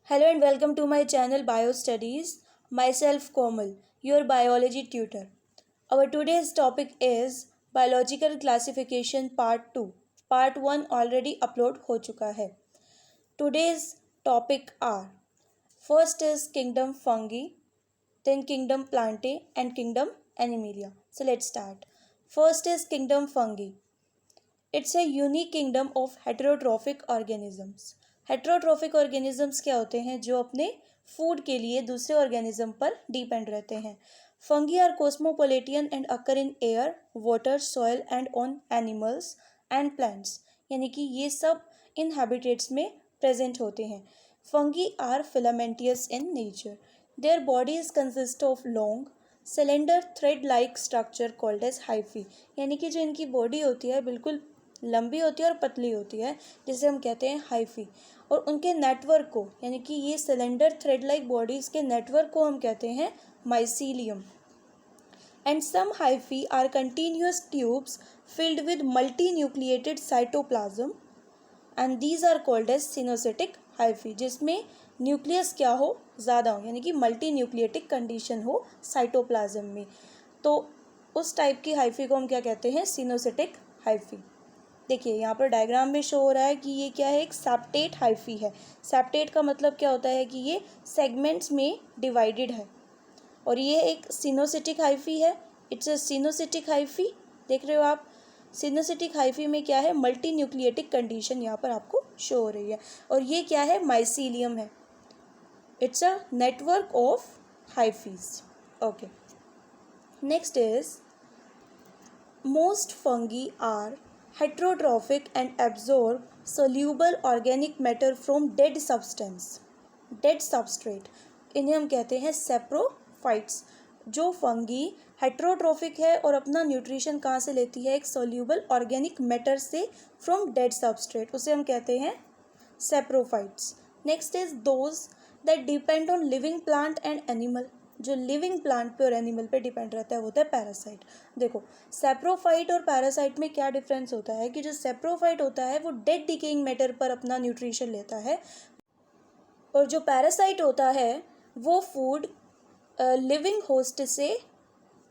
Hello and welcome to my channel Bio Studies. Myself Komal, your biology tutor. Our today's topic is Biological Classification Part 2. Part 1 already upload हो चुका है. Today's topic are first is Kingdom Fungi, then Kingdom Plantae and Kingdom Animalia. So let's start. First is Kingdom Fungi. It's a unique kingdom of heterotrophic organisms. Heterotrophic organisms क्या होते हैं? जो अपने food के लिए दूसरे ऑर्गेनिज्म पर depend रहते हैं. Fungi are cosmopolitan and occur in air, water, soil and on animals and plants. यानी कि ये सब इन हैबिटेट्स में प्रेजेंट होते हैं. Fungi are filamentous in nature. Their bodies consist of long cylinder thread like structure called as hyphae. यानी कि जो इनकी बॉडी होती है बिल्कुल लंबी होती है और पतली होती है, जिसे हम कहते हैं हाइफी. और उनके नेटवर्क को, यानी कि ये सिलेंडर थ्रेड लाइक बॉडीज़ के नेटवर्क को हम कहते हैं mycelium. And some hyphae are continuous tubes filled with multi nucleated cytoplasm and these are called as coenocytic hyphae. जिसमें न्यूक्लियस क्या हो, ज़्यादा हो, यानी कि मल्टी न्यूक्लिएटिक कंडीशन हो साइटोप्लाज्म में, तो उस टाइप की हाइफी को हम क्या कहते हैं? सिनोसिटिक हाइफी. देखिए यहाँ पर डायग्राम में शो हो रहा है कि ये क्या है, एक सेप्टेट हाइफी है. सेप्टेट का मतलब क्या होता है कि ये सेगमेंट्स में डिवाइडेड है. और ये एक सिनोसिटिक हाइफी है. It's a coenocytic hyphae. देख रहे हो आप, सिनोसिटिक हाइफी में क्या है, मल्टी न्यूक्लिएटिक कंडीशन यहाँ पर आपको शो हो रही है. और ये क्या है, माइसीलियम है. It's a network of hyphaes. Okay, next is most fungi are heterotrophic and absorb soluble organic matter from dead substance, dead substrate. इन्हें हम कहते हैं सेप्रोफाइट्स. जो फंगी हेट्रोट्रॉफिक है और अपना न्यूट्रिशन कहाँ से लेती है? एक सोल्यूबल ऑर्गेनिक मैटर से, फ्रॉम डेड सबस्ट्रेट, उसे हम कहते हैं saprophytes. Next is those that depend on living plant and animal. जो लिविंग प्लांट पे और एनिमल पे डिपेंड रहता है वो होता है पैरासाइट. देखो, सेप्रोफाइट और पैरासाइट में क्या डिफरेंस होता है कि जो सेप्रोफाइट होता है वो डेड डिकेइंग मैटर पर अपना न्यूट्रिशन लेता है, और जो पैरासाइट होता है वो फूड लिविंग होस्ट से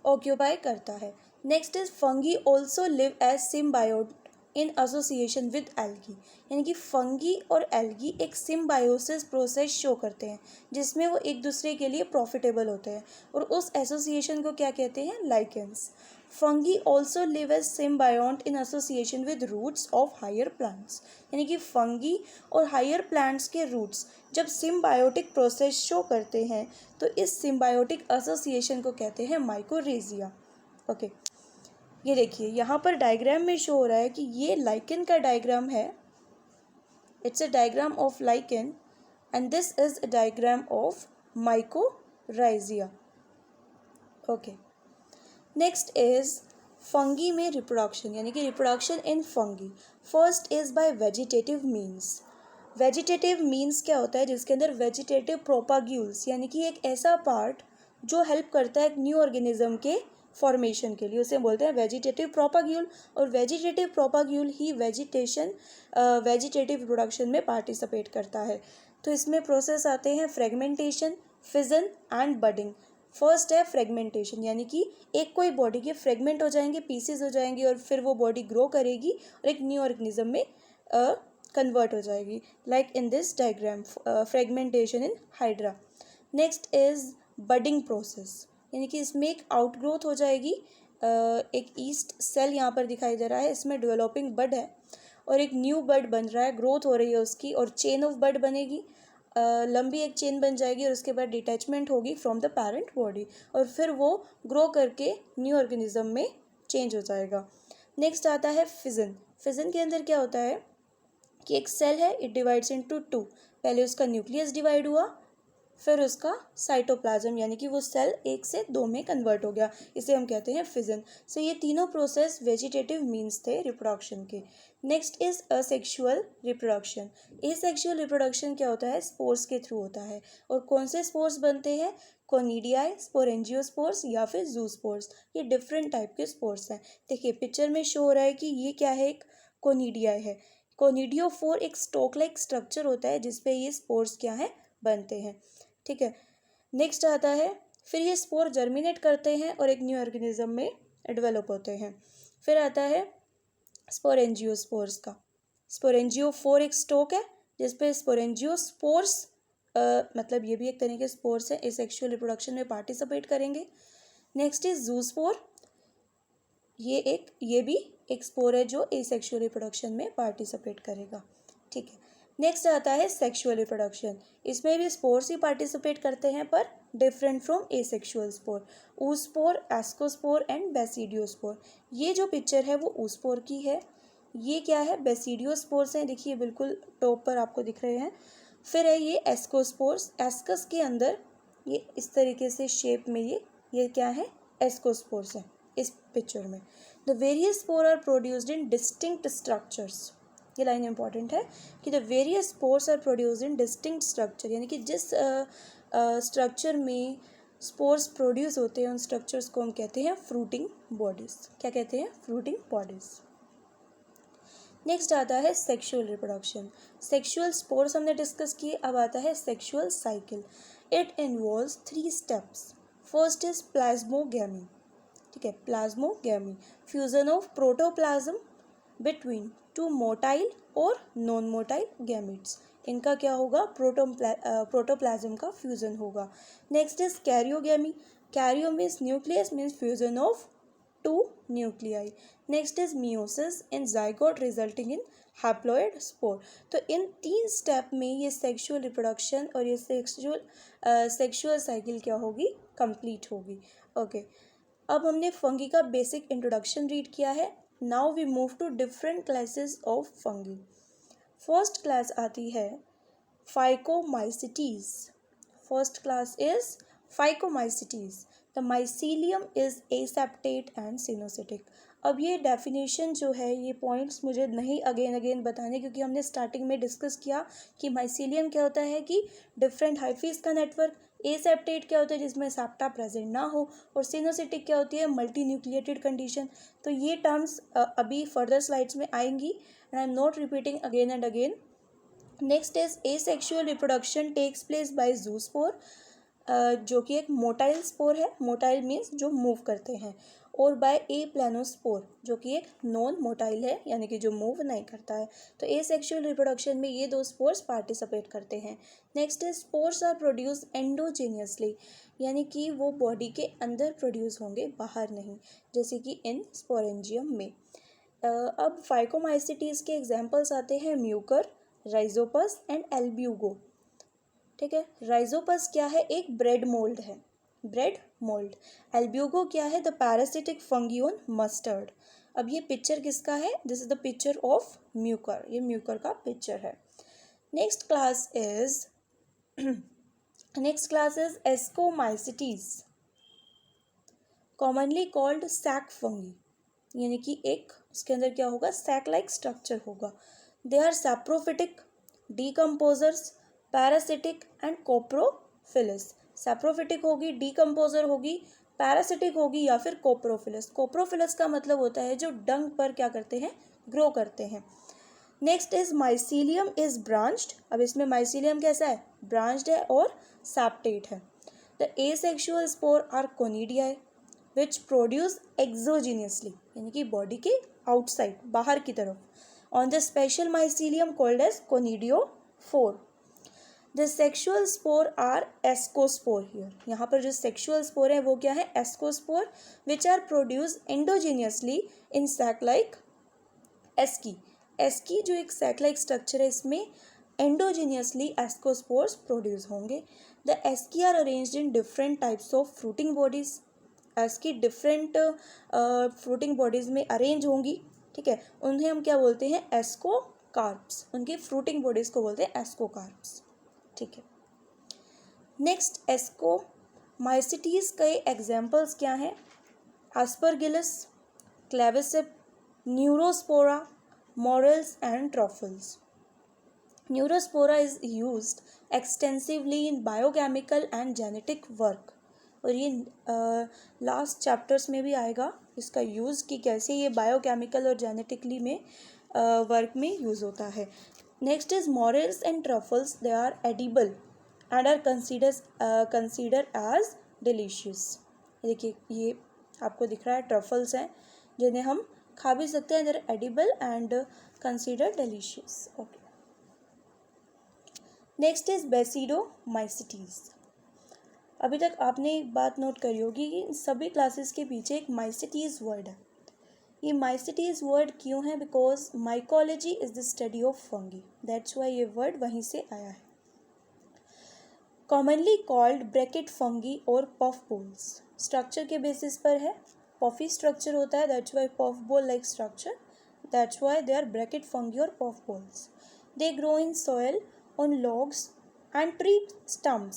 ऑक्यूपाई करता है. Next is fungi also live as symbiont in association with algae. यानी कि फंगी और एल्गी एक सिम्बायोसिस प्रोसेस शो करते हैं जिसमें वो एक दूसरे के लिए प्रॉफिटेबल होते हैं, और उस एसोसिएशन को क्या कहते हैं? Lichens. Fungi also live as symbiont in association with roots of higher plants. यानी कि फंगी और हायर प्लांट्स के रूट्स जब सिम्बायोटिक प्रोसेस शो करते हैं तो इस सिम्बायोटिक एसोसिएशन को कहते हैं माइकोरेजिया. ओके, ये देखिए यहाँ पर डायग्राम में शो हो रहा है कि ये लाइकेन का डायग्राम है. It's a diagram of lichen and this is a diagram of mycorrhizae. Okay, next is fungi में रिप्रोडक्शन, यानी कि reproduction in fungi. First is by vegetative means. Vegetative means क्या होता है? जिसके अंदर वेजिटेटिव प्रोपाग्यूल्स, यानी कि एक ऐसा पार्ट जो हेल्प करता है एक न्यू ऑर्गेनिज्म के फॉर्मेशन के लिए, उसे बोलते हैं वेजिटेटिव प्रोपाग्यूल. और वेजिटेटिव प्रोपाग्यूल ही वेजिटेटिव प्रोडक्शन में पार्टिसिपेट करता है. तो इसमें प्रोसेस आते हैं fragmentation, fission and budding. First है फ्रेगमेंटेशन, यानी कि एक कोई बॉडी के फ्रेगमेंट हो जाएंगे, पीसेस हो जाएंगे, और फिर वो बॉडी ग्रो करेगी और एक न्यू ऑर्गेनिज्म में कन्वर्ट हो जाएगी, like in this diagram fragmentation in hydra. Next is budding process, यानी कि इसमें एक आउटग्रोथ हो जाएगी. एक ईस्ट सेल यहाँ पर दिखाई दे रहा है, इसमें डेवलपिंग बड है और एक न्यू बड बन रहा है, ग्रोथ हो रही है उसकी, और चेन ऑफ बड बनेगी. लंबी एक चेन बन जाएगी और उसके बाद डिटैचमेंट होगी फ्रॉम द पेरेंट बॉडी, और फिर वो ग्रो करके न्यू ऑर्गेनिज्म में चेंज हो जाएगा. नेक्स्ट आता है फिजन. फिजन के अंदर क्या होता है कि एक सेल है, इट डिवाइड्स इनटू टू. पहले उसका न्यूक्लियस डिवाइड हुआ, फिर उसका साइटोप्लाज्म, यानी कि वो सेल 1 से 2 में कन्वर्ट हो गया, इसे हम कहते हैं फिजन. सो ये तीनों प्रोसेस वेजिटेटिव मीन्स थे रिप्रोडक्शन के. Next is asexual reproduction. Asexual reproduction क्या होता है? स्पोर्स के थ्रू होता है. और कौन से स्पोर्स बनते हैं? कोनिडियाई, स्पोरेंजियोस्पोर्स या फिर जूस्पोर्स. ये डिफरेंट टाइप के स्पोर्स हैं. देखिए पिक्चर में शो हो रहा है कि ये क्या है, एक कोनिडियाई है. कोनिडियोफोर एक स्टॉक लाइक स्ट्रक्चर होता है जिसपे ये स्पोर्स क्या है, बनते हैं, ठीक है। नेक्स्ट आता है, फिर ये स्पोर जर्मिनेट करते हैं और एक न्यू ऑर्गेनिज्म में डेवलप होते हैं। फिर आता है स्पोरेंजियोस्पोर्स का। स्पोरेंजियोफोर एक स्टोक है जिसपे स्पोरेंजियोस्पोर्स मतलब ये भी एक तरह के स्पोर्स है, एसेक्सुअल रिप्रोडक्शन में पार्टिसिपेट करेंगे। नेक्स्ट इज जूस्पोर, ये भी एक स्पोर है जो एसेक्सुअल रिप्रोडक्शन में पार्टिसिपेट करेगा, ठीक है। नेक्स्ट आता है सेक्सुअल रिप्रोडक्शन, इसमें भी स्पोर्स ही पार्टिसिपेट करते हैं पर different from asexual spore. ऊस्पोर, ascospore and basidiospore. ये जो पिक्चर है वो ऊस्पोर की है, ये क्या है, बेसिडियोस्पोर्स हैं, देखिए बिल्कुल टॉप पर आपको दिख रहे हैं। फिर है ये एस्कोस्पोर्स, एस्कस के अंदर ये इस तरीके से शेप में ये क्या है, एस्कोस्पोर्स हैं इस पिक्चर में। The various spore are produced in distinct structures, ये लाइन इंपॉर्टेंट है कि the various spores are produced in distinct structure, यानी कि जिस स्ट्रक्चर में स्पोर्स प्रोड्यूस होते हैं उन स्ट्रक्चर्स को हम कहते हैं फ्रूटिंग बॉडीज। क्या कहते हैं, फ्रूटिंग बॉडीज। नेक्स्ट आता है सेक्सुअल रिप्रोडक्शन। सेक्सुअल स्पोर्स हमने डिस्कस किए, अब आता है sexual cycle. It involves 3 steps. First is plasmogamy, ठीक है, plasmogamy, fusion of protoplasm between 2 motile और नॉन मोटाइल गैमेट्स। इनका क्या होगा, प्रोटोप्लाज्म का फ्यूजन होगा। Next is karyogamy, Cairo means nucleus, means fusion of 2 nuclei. Next is meiosis in zygote resulting in haploid spore. तो इन 3 step में ये sexual reproduction और ये सेक्सुअल साइकिल क्या होगी, कंप्लीट होगी। ओके, अब हमने फंगी का बेसिक इंट्रोडक्शन रीड किया है। Now we move to different classes of fungi. First class आती है phycomycetes. First class is phycomycetes. The mycelium is aseptate and coenocytic. अब ये डेफिनेशन जो है, ये पॉइंट्स मुझे नहीं अगेन बताने, क्योंकि हमने स्टार्टिंग में डिस्कस किया कि माइसीलियम क्या होता है कि डिफरेंट हाइफीज का नेटवर्क, एसेप्टेट क्या होता है जिसमें सेप्टा प्रेजेंट ना हो, और सिनोसिटिक क्या होती है, मल्टी न्यूक्लिएटेड कंडीशन। तो ये टर्म्स अभी फर्दर स्लाइड्स में आएंगी and I am not repeating again and again. Next is asexual reproduction takes place by zoospore, जो कि एक मोटाइल स्पोर है, मोटाइल मीन्स जो मूव करते हैं, और बाय ए प्लानोस्पोर जो कि एक नॉन मोटाइल है, यानी कि जो मूव नहीं करता है। तो एसेक्सुअल रिप्रोडक्शन में ये 2 स्पोर्स पार्टिसिपेट करते हैं। Next is spores are produce endogenously, यानी कि वो बॉडी के अंदर प्रोड्यूस होंगे, बाहर नहीं, जैसे कि इन स्पोरेंजियम में। अब फाइकोमाइसिटीज के एग्जाम्पल्स आते हैं म्यूकर, राइजोपस एंड एल्ब्यूगो, ठीक है। राइजोपस क्या है, एक ब्रेड मोल्ड है, ब्रेड मोल्ड। एल्ब्यूगो क्या है, the parasitic fungi on mustard. अब ये पिक्चर किसका है, this is the picture of Mucor, ये म्यूकर का पिक्चर है। Next class is Ascomycetes, commonly called sac fungi, यानी कि एक उसके अंदर क्या होगा, सैक लाइक स्ट्रक्चर होगा। They are saprophytic, decomposers, parasitic and coprophilous. Saprophytic होगी, डीकम्पोजर होगी, पैरासिटिक होगी या फिर कोप्रोफिलिस। कोप्रोफिलिस का मतलब होता है जो डंग पर क्या करते हैं, ग्रो करते हैं। Next is mycelium is branched. अब इसमें माइसीलियम कैसा है, ब्रांच्ड है और सैप्टेट है। The asexual spore are conidia which produce exogenously, यानी कि बॉडी के आउटसाइड, बाहर की तरफ, on the special mycelium called as conidiophore. The sexual spore are ascospore here, यहाँ पर जो सेक्सुअल स्पोर है वो क्या है, ascospore, which are produce endogenously in sac like asci. Asci जो एक सैक लाइक स्ट्रक्चर है, इसमें एंडोजीनियसली एस्कोस्पोर्स प्रोड्यूस होंगे। The asci are arranged in different types of fruiting bodies. ASCII different fruiting bodies में अरेंज होंगी, ठीक है, उन्हें हम क्या बोलते हैं, एस्कोकार्प्स। उनकी फ्रूटिंग बॉडीज को बोलते हैं एस्कोकार्प्स, ठीक है। नेक्स्ट एस्कोमाइसिटीज के एग्जाम्पल्स क्या हैं, Aspergillus, Claviceps, Neurospora, morels and truffles. Neurospora is used extensively in biochemical and genetic work, और ये लास्ट चैप्टर्स में भी आएगा इसका यूज़ कि कैसे ये बायोकेमिकल और जेनेटिकली में वर्क में यूज़ होता है। Next is morels and truffles, they are edible and are consider as delicious. देखिए ये आपको दिख रहा है ट्रफल्स हैं जिन्हें हम खा भी सकते हैं, they're edible and consider delicious. Okay, next is basidiomycetes. अभी तक आपने एक बात नोट करी होगी कि इन सभी क्लासेस के पीछे एक माइसिटीज वर्ड है। ये माइसिटीज वर्ड क्यों है? Because mycology is the study of fungi, that's why ये वर्ड वहीं से आया है। कॉमनली कॉल्ड ब्रैकेट फंगी और पफ बोल्स, स्ट्रक्चर के बेसिस पर है। पफी स्ट्रक्चर होता है, that's why puff ball like structure, that's why they are bracket fungi और puff balls. They grow in soil, on logs and tree stumps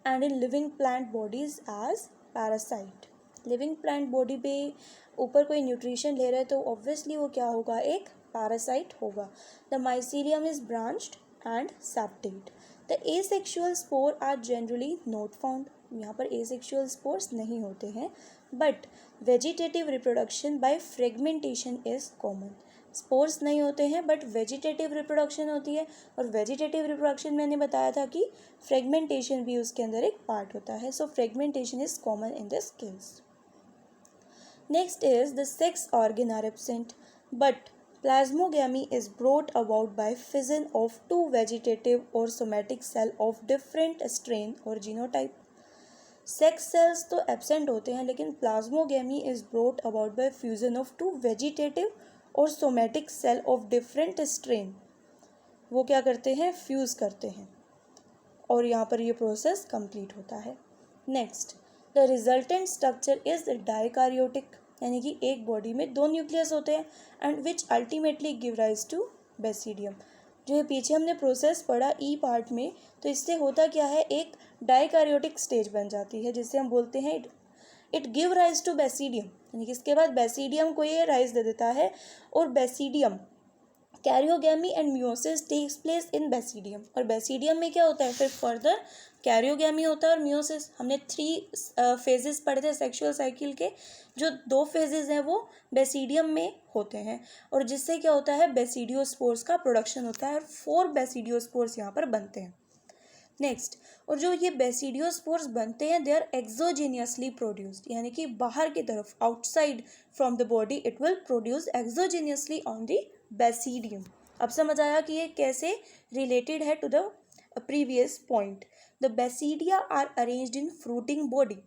and in living plant bodies as parasite। living plant body पे ऊपर कोई nutrition ले रहा है तो obviously वो क्या होगा? एक पैरासाइट होगा। The mycelium is branched and septate. The asexual spore are generally not found, यहाँ पर एसेक्सुअल स्पोर्स नहीं होते हैं, but vegetative reproduction by fragmentation is common. Spores नहीं होते हैं बट वेजिटेटिव रिप्रोडक्शन होती है, और वेजिटेटिव रिप्रोडक्शन मैंने बताया था कि फ्रेगमेंटेशन भी उसके अंदर एक पार्ट होता है। So fragmentation is common in this case. Next is the sex organ are absent but plasmogamy is brought about by fission of two vegetative or somatic cell of different strain or genotype। Sex cells तो absent होते हैं लेकिन plasmogamy is brought about by fusion of two vegetative और somatic cell of different strain. वो क्या करते हैं? Fuse करते हैं, और यहाँ पर ये प्रोसेस कंप्लीट होता है। Next, the resultant structure is dikaryotic, यानी कि एक बॉडी में दो न्यूक्लियस होते हैं and which ultimately give rise to basidium. जो है पीछे हमने प्रोसेस पढ़ा ई पार्ट में, तो इससे होता क्या है? एक डाइकार्योटिक स्टेज बन जाती है जिससे हम बोलते हैं it give rise to basidium, यानी कि इसके बाद बेसिडियम को ये राइज दे देता है। और basidium karyogamy and meiosis takes place in basidium, और बेसिडियम में क्या होता है? फिर फर्दर कैरियोगेमी होता है और मियोसिस। हमने 3 फेजेस पढ़े थे सेक्सुअल साइकिल के, जो 2 फेजेस हैं वो बेसिडियम में होते हैं, और जिससे क्या होता है? बेसिडियोस्पोर्स का प्रोडक्शन होता है, और 4 बेसिडियोस्पोर्स यहाँ पर बनते हैं। नेक्स्ट, और जो ये बेसिडियोस्पोर्स बनते हैं दे आर एक्सोजीनियसली प्रोड्यूस्ड, यानी कि बाहर की तरफ outside from the body it will produce exogenously on the basidium. अब समझ आया कि ये कैसे रिलेटेड है to the previous point. The basidia are arranged in fruiting body.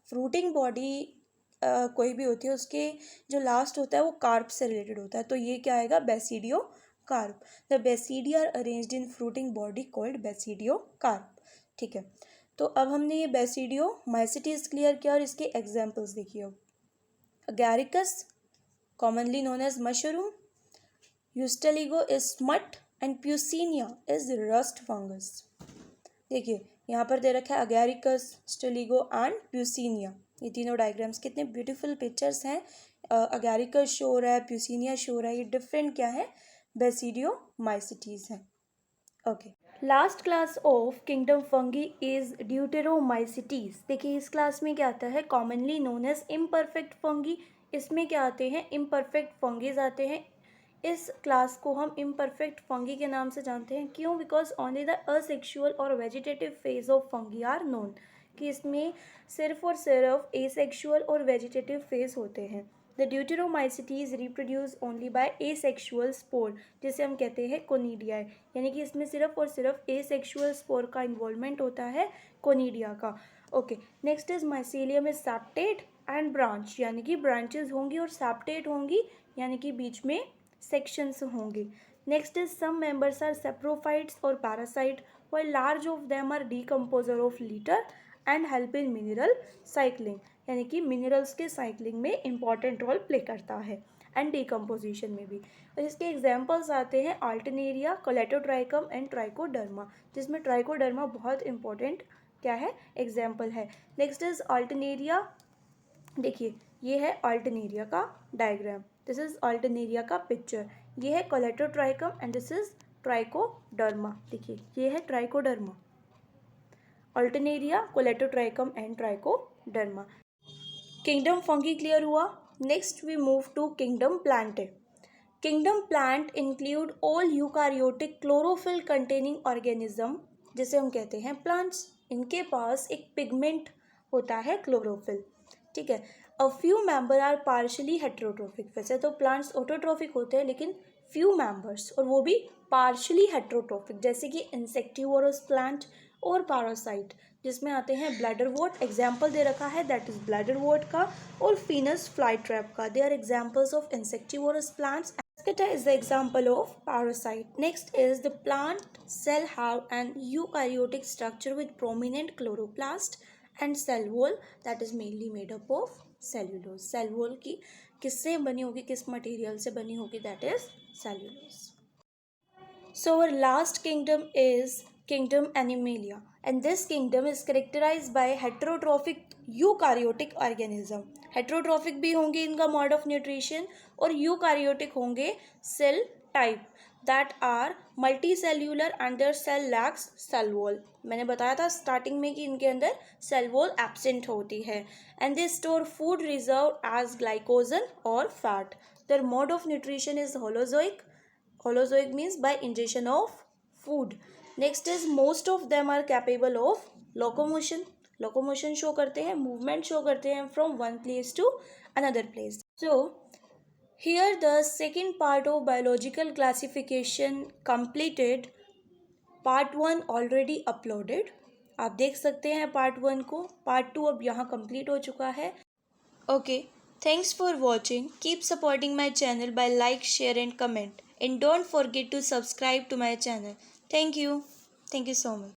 Fruiting body कोई भी होती है उसके जो लास्ट होता है वो कार्प से रिलेटेड होता है, तो ये क्या आएगा? Basidiocarp. The basidia are arranged in fruiting body called basidiocarp. ठीक है, तो अब हमने ये बेसिडियो माइसिटीज क्लियर किया और इसके एग्जाम्पल्स देखिए। अब Agaricus commonly known as mushroom, Ustilago is smut and Puccinia is rust fungus. देखिए यहाँ पर दे रखा है अगैरिकस, स्टेलिगो एंड प्यूसिनिया, ये तीनों डायग्राम्स कितने ब्यूटीफुल पिक्चर्स हैं। अगैरिकस शो हो रहा है, प्यूसिनिया शो हो रहा है, ये डिफरेंट क्या है? बेसिडियोमाइसिटीज हैं। Okay, last class of kingdom fungi is Deuteromycetes. देखिए इस क्लास में क्या आता है? Commonly known as imperfect fungi. इसमें क्या आते हैं? इम्परफेक्ट फंगीज आते हैं। इस क्लास को हम इम्परफेक्ट फंगी के नाम से जानते हैं। क्यों? बिकॉज ओनली द असेक्सुअल और vegetative phase of fungi are known, कि इसमें सिर्फ और सिर्फ एसेक्सुअल और वेजिटेटिव फेज होते हैं। The deuteromycetes reproduce only by asexual spore, जिसे हम कहते हैं कोनिडिया, यानी कि इसमें सिर्फ और सिर्फ एसेक्सुअल स्पोर का इन्वॉल्वमेंट होता है, कोनिडिया का। Okay, next is mycelium is septate and branch, यानी कि ब्रांचेस होंगी, और सेप्टेड होंगी यानी कि बीच में सेक्शंस होंगे। Next is some members are saprophytes और parasite, while large of them are decomposer of litter and help in mineral cycling, यानी कि मिनरल्स के साइक्लिंग में इंपॉर्टेंट रोल प्ले करता है, एंड डीकम्पोजिशन में भी। और इसके एग्जांपल्स आते हैं अल्टरनेरिया, कोलेटोट्राइकम एंड ट्राइकोडर्मा, जिसमें ट्राइकोडर्मा बहुत इंपॉर्टेंट क्या है? एग्जाम्पल है। Next is Alternaria. देखिए ये है अल्टरनेरिया का डायग्राम, दिस इज अल्टरनेरिया का पिक्चर, ये है Colletotrichum and this is Trichoderma. देखिए ये है Trichoderma, Alternaria, Colletotrichum and Trichoderma. Kingdom fungi clear हुआ। Next we move to kingdom plant. Kingdom plant include all eukaryotic chlorophyll containing organism जैसे हम कहते हैं प्लांट्स, इनके पास एक पिगमेंट होता है क्लोरोफिल, ठीक है। A few member are partially heterotrophic, वैसे तो प्लांट्स ऑटोट्रोफिक होते हैं लेकिन फ्यू मेंबर्स, और वो भी पार्शली हेट्रोट्रोफिक, जैसे कि इंसेक्टिवोरस प्लांट और पैरासाइट, जिसमें आते हैं ब्लैडर वॉट, एग्जाम्पल दे रखा है दैट इज ब्लैडर वॉट का, और फिनस फ्लाई ट्रैप का। They are examples of insectivorous plants. Mosquito is the example of parasite. Next is the plant cell have an eukaryotic structure with prominent chloroplast and cell wall that is mainly made up of cellulose. Cell wall की किससे बनी होगी, किस material से बनी होगी, that is cellulose. So our last kingdom is kingdom Animalia, and this kingdom is characterized by heterotrophic eukaryotic organism. Heterotrophic भी होंगे इनका मोड ऑफ न्यूट्रिशन, और यूकारियोटिक होंगे cell type, that are multicellular and their cell lacks cell wall. मैंने बताया था starting में कि इनके अंदर सेल वॉल एब्सेंट होती है. And they store food reserve as glycogen और fat. Their mode of nutrition is holozoic. Holozoic means by ingestion of food. Next is most of them are capable of locomotion. Locomotion show करते हैं, movement show करते हैं from one place to another place. So here the second part of biological classification completed. Part 1 already uploaded. आप देख सकते हैं part 1 को. Part 2 अब यहाँ complete हो चुका है. Okay, thanks for watching. Keep supporting my channel by like, share and comment. And don't forget to subscribe to my channel. Thank you. Thank you so much.